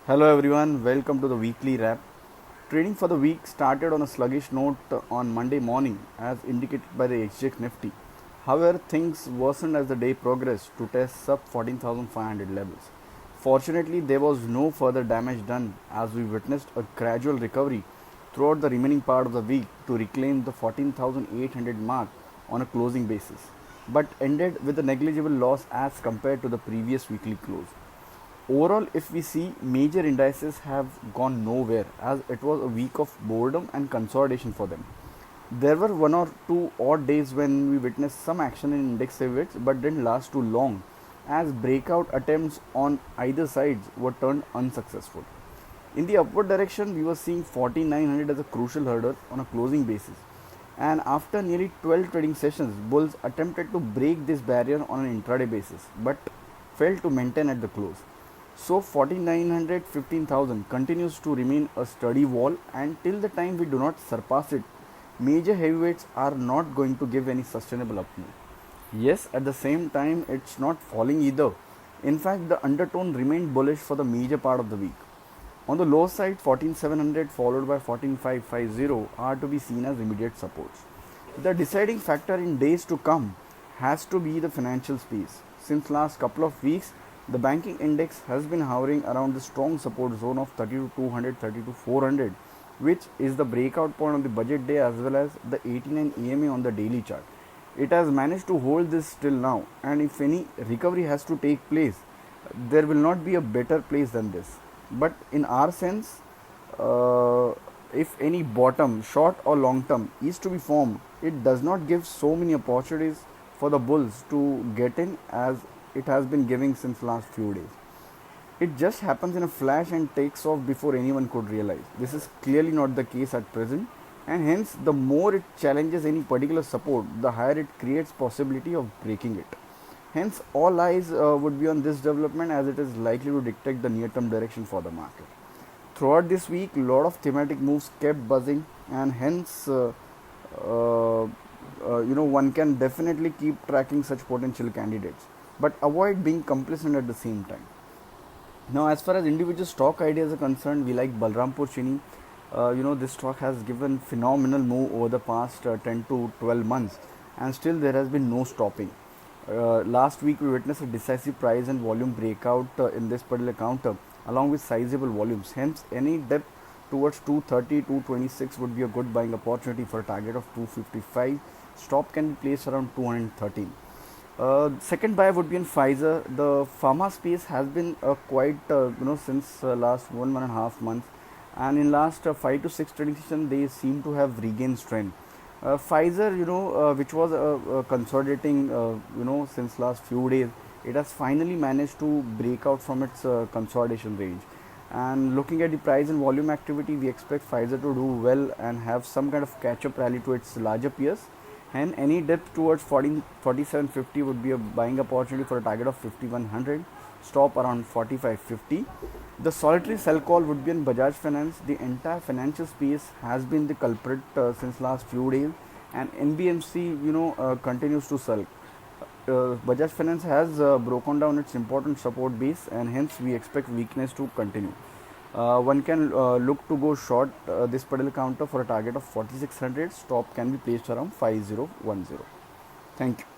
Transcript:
Hello everyone, welcome to the weekly wrap. Trading for the week started on a sluggish note on Monday morning as indicated by the XGX Nifty. However, things worsened as the day progressed to test sub 14,500 levels. Fortunately, there was no further damage done as we witnessed a gradual recovery throughout the remaining part of the week to reclaim the 14,800 mark on a closing basis, but ended with a negligible loss as compared to the previous weekly close. Overall, if we see, major indices have gone nowhere as it was a week of boredom and consolidation for them. There were one or two odd days when we witnessed some action in index heavyweights but didn't last too long as breakout attempts on either sides were turned unsuccessful. In the upward direction, we were seeing 4900 as a crucial hurdle on a closing basis. And after nearly 12 trading sessions, bulls attempted to break this barrier on an intraday basis but failed to maintain at the close. So 4900 15,000 continues to remain a sturdy wall, and till the time we do not surpass it, major heavyweights are not going to give any sustainable up move. Yes, at the same time, it's not falling either. In fact, the undertone remained bullish for the major part of the week. On the low side, 14700 followed by 14550 are to be seen as immediate supports. The deciding factor in days to come has to be the financial space. Since last couple of weeks, the banking index has been hovering around the strong support zone of 30 to 200, 30 to 400, which is the breakout point on the budget day as well as the 89 EMA on the daily chart. It has managed to hold this till now, and if any recovery has to take place, there will not be a better place than this. But in our sense, uh, if any bottom, short or long term, is to be formed, it does not give so many opportunities for the bulls to get in as it has been giving since last few days. It just happens in a flash and takes off before anyone could realize. This is clearly not the case at present, and hence the more it challenges any particular support, the higher it creates possibility of breaking it. Hence, all eyes would be on this development as it is likely to dictate the near-term direction for the market. Throughout this week, a lot of thematic moves kept buzzing, and hence, uh, one can definitely keep tracking such potential candidates, but avoid being complacent at the same time. Now, as far as individual stock ideas are concerned, we like Balrampur Chini. This stock has given phenomenal move over the past 10 to 12 months, and still there has been no stopping. Last week, we witnessed a decisive price and volume breakout in this particular counter, along with sizable volumes. Hence, any depth towards 230, 226 would be a good buying opportunity for a target of 255. Stop can be placed around 213. Second buy would be in Pfizer. The pharma space has been quite since last 1.5 months, and in last 5 to 6 trading sessions they seem to have regained strength. Pfizer, which was consolidating, since last few days, it has finally managed to break out from its consolidation range. And looking at the price and volume activity, we expect Pfizer to do well and have some kind of catch-up rally to its larger peers. And any dip towards 4750 would be a buying opportunity for a target of 5100. Stop around 4550. The solitary sell call would be in Bajaj Finance. The entire financial space has been the culprit since last few days, and NBMC, continues to sell. Bajaj Finance has broken down its important support base, and hence we expect weakness to continue. One can look to go short this particular counter for a target of 4600. Stop can be placed around 5010. Thank you.